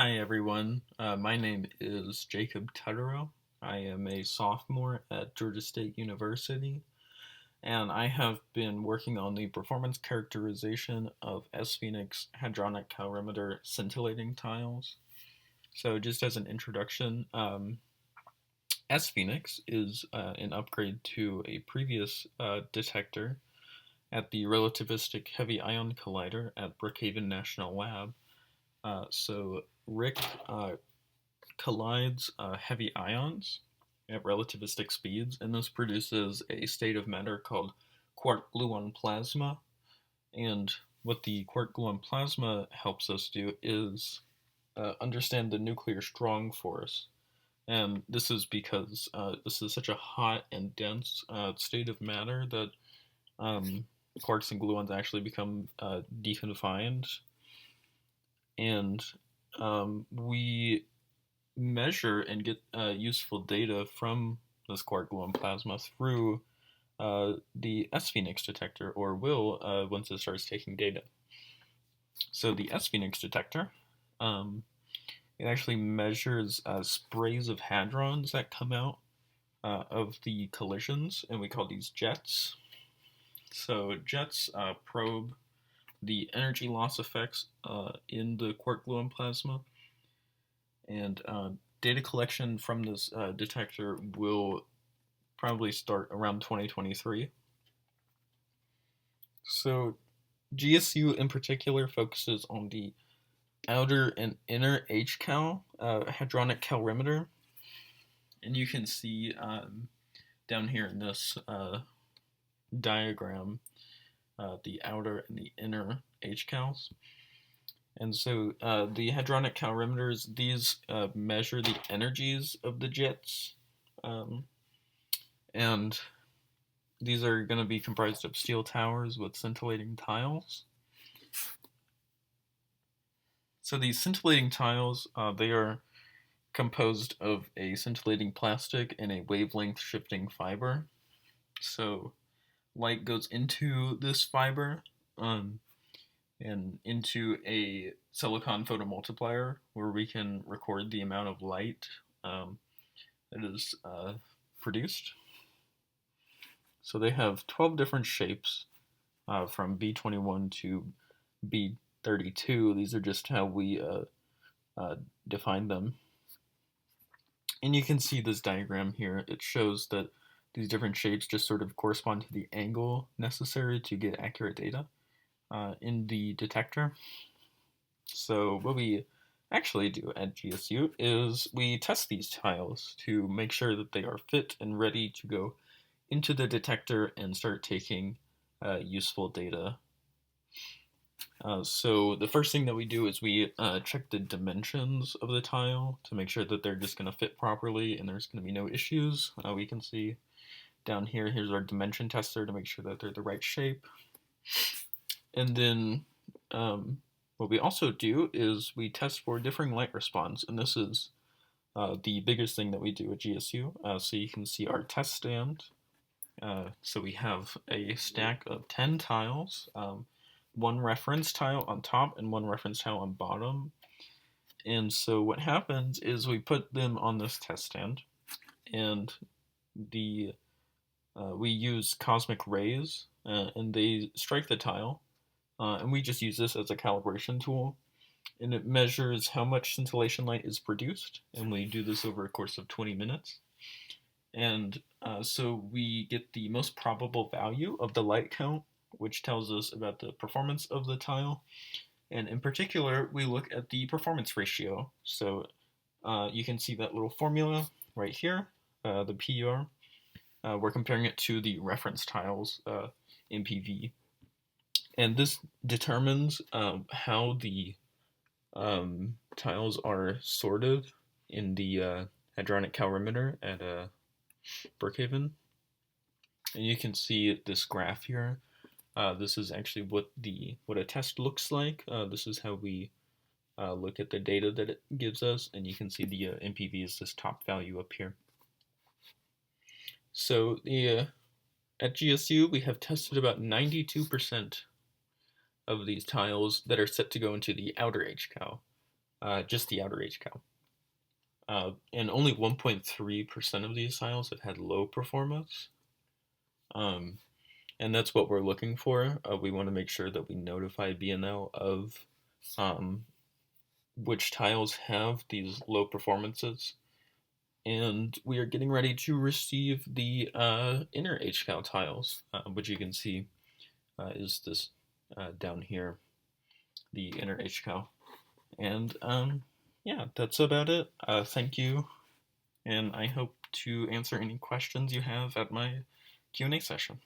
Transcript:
Hi everyone, my name is Jacob Tutterow. I am a sophomore at Georgia State University, and I have been working on the performance characterization of sPHENIX Hadronic Calorimeter scintillating tiles. So just as an introduction, sPHENIX is an upgrade to a previous detector at the Relativistic Heavy Ion Collider at Brookhaven National Lab. So Rick collides heavy ions at relativistic speeds, and this produces a state of matter called quark-gluon plasma. And what the quark-gluon plasma helps us do is understand the nuclear strong force. And this is because this is such a hot and dense state of matter that quarks and gluons actually become deconfined. And we measure and get useful data from this quark-gluon plasma through the sPHENIX detector, or will once it starts taking data. So the sPHENIX detector, it actually measures sprays of hadrons that come out of the collisions, and we call these jets. So jets probe the energy loss effects in the quark-gluon plasma, and data collection from this detector will probably start around 2023. So GSU in particular focuses on the outer and inner HCal hadronic calorimeter, and you can see down here in this diagram the outer and the inner HCals. And so the hadronic calorimeters, these measure the energies of the jets, and these are going to be comprised of steel towers with scintillating tiles. So these scintillating tiles, they are composed of a scintillating plastic and a wavelength shifting fiber. So light goes into this fiber and into a silicon photomultiplier where we can record the amount of light that is produced. So they have 12 different shapes from B21 to B32. These are just how we define them. And you can see this diagram here. It shows that these different shapes just sort of correspond to the angle necessary to get accurate data in the detector. So what we actually do at GSU is we test these tiles to make sure that they are fit and ready to go into the detector and start taking useful data. So the first thing that we do is we check the dimensions of the tile to make sure that they're just going to fit properly and there's going to be no issues. We can see down here, here's our dimension tester to make sure that they're the right shape. And then what we also do is we test for differing light response, and this is the biggest thing that we do at GSU. So you can see our test stand. So we have a stack of 10 tiles, one reference tile on top and one reference tile on bottom. And so what happens is we put them on this test stand, and we use cosmic rays, and they strike the tile, and we just use this as a calibration tool. And it measures how much scintillation light is produced, and we do this over a course of 20 minutes. And so we get the most probable value of the light count, which tells us about the performance of the tile. And in particular, we look at the performance ratio. So you can see that little formula right here, the PUR. We're comparing it to the reference tiles MPV. And this determines how the tiles are sorted in the hadronic calorimeter at Brookhaven. And you can see this graph here. This is actually what a test looks like. This is how we look at the data that it gives us, and you can see the MPV is this top value up here. So at GSU, we have tested about 92% of these tiles that are set to go into the outer HCal. just the outer HCal. And only 1.3% of these tiles have had low performance. And that's what we're looking for. We want to make sure that we notify BNL of which tiles have these low performances. And we are getting ready to receive the inner HCal tiles, which you can see is this down here, the inner HCal. And yeah, that's about it. Thank you, and I hope to answer any questions you have at my Q&A session.